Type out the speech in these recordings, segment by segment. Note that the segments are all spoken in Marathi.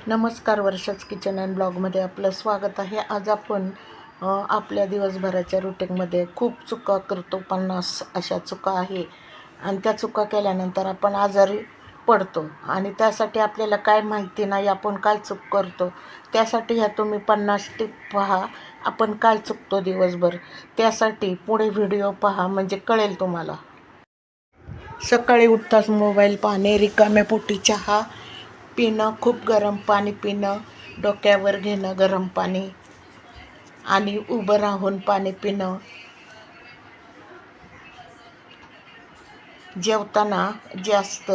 नमस्कार, वर्षाच किचन अँड ब्लॉगमध्ये आपलं स्वागत आहे. आज आपण आपल्या दिवसभराच्या रुटीनमध्ये खूप चुका करतो. 50 अशा चुका आहे आणि त्या चुका केल्यानंतर आपण आजारी पडतो आणि त्यासाठी आपल्याला काय माहिती नाही आपण काय चूक करतो. त्यासाठी ह्या तुम्ही 50 टिप पहा, आपण काय चुकतो दिवसभर. त्यासाठी पुढे व्हिडिओ पहा म्हणजे कळेल तुम्हाला. सकाळी उठताच मोबाईल पाहणे, रिकाम्या पोटी चहा पिणं, खूप गरम पाणी पिणं, डोक्यावर घेणं गरम पाणी आणि उभं राहून पाणी पिणं, जेवताना जास्त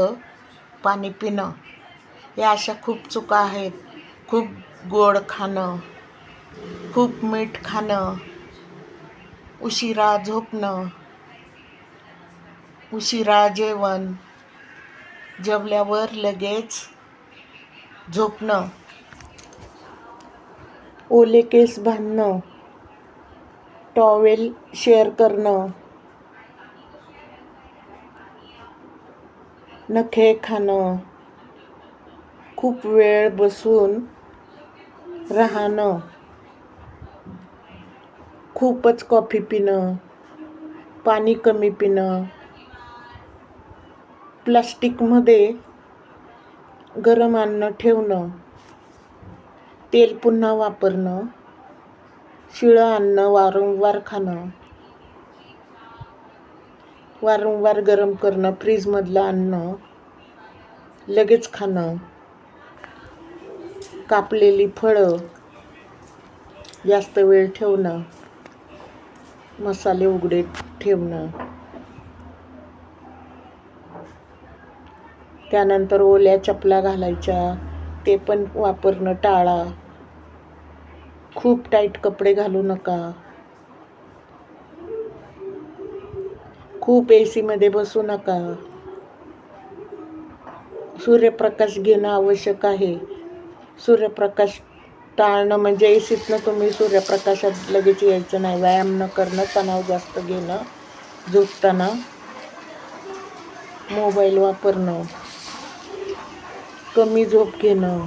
पाणी पिणं, या अशा खूप चुका आहेत. खूप गोड खाणं, खूप मीठ खाणं, उशिरा झोपणं, उशिरा जेवण, जेवल्यावर लगेच झोपणं, ओले केस बांधणं, टॉवेल शेअर करणं, नखे खाणं, खूप वेळ बसून राहणं, खूपच कॉफी पिणं, पाणी कमी पिणं, प्लास्टिकमध्ये गरम अन्न ठेवणं, तेल पुन्हा वापरणं, शिळं अन्न वारंवार खाणं, वारंवार गरम करणं, फ्रीजमधलं अन्न लगेच खाणं, कापलेली फळं जास्त वेळ ठेवणं, मसाले उघडे ठेवणं, त्यानंतर ओल्या चपला घालायच्या, ते पण वापरणं टाळा. खूप टाईट कपडे घालू नका. खूप AC मध्ये बसू नका. सूर्यप्रकाश घेणं आवश्यक आहे. सूर्यप्रकाश टाळणं म्हणजे ACतनं तुम्ही सूर्यप्रकाशात लगेच यायचं नाही. व्यायाम न करणं, तणाव जास्त घेणं, झोपताना मोबाईल वापरणं, कमी झोप घेणं,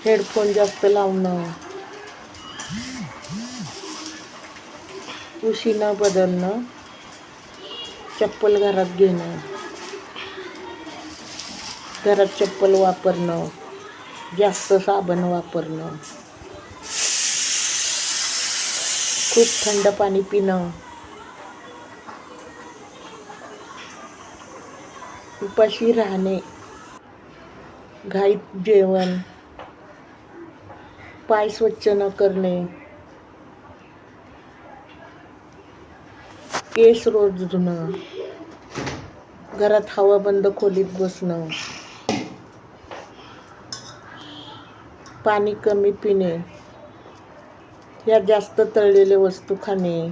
हेडफोन जास्त लावणं, उशी न बदलणं, चप्पल घरात घेणं, घरात चप्पल वापरणं, जास्त साबण वापरणं, खूप थंड पाणी पिणं, उपाशी राहणे, घाईत जेवण, पाय स्वच्छ न करणे, केस रोज धुणं, घरात हवा बंद खोलीत बसणं, पाणी कमी पिणे, या जास्त तळलेल्या वस्तू खाणे,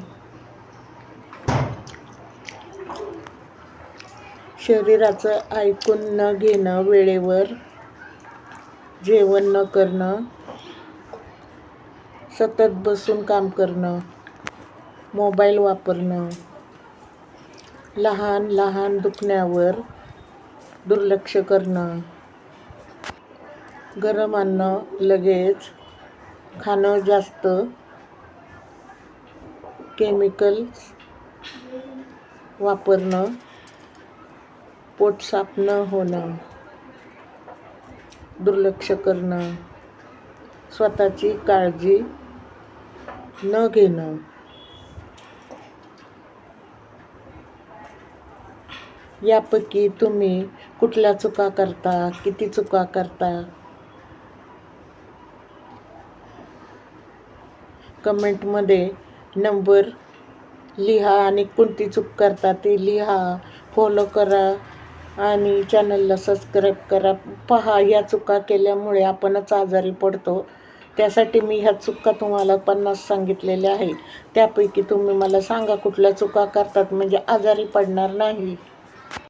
शरीराचं ऐकून न घेणं, वेळेवर जेवण न करणं, सतत बसून काम करणं, मोबाईल वापरणं, लहान लहान दुखण्यावर दुर्लक्ष करणं, गरम अन्न लगेच खाणं, जास्त केमिकल्स वापरणं, पोट साफ न होणं, दुर्लक्ष करणं, स्वतःची काळजी न घेणं. यापैकी तुम्ही कुठल्या चुका करता, किती चुका करता, कमेंटमध्ये नंबर लिहा आणि कोणती चूक करता ते लिहा. फॉलो करा आणि चॅनलला सबस्क्राईब करा. पहा, या चुका केल्यामुळे आपणच आजारी पडतो. त्यासाठी मी ह्या चुका तुम्हाला 50 सांगितलेल्या आहेत. त्यापैकी तुम्ही मला सांगा कुठल्या चुका करतात म्हणजे आजारी पडणार नाही.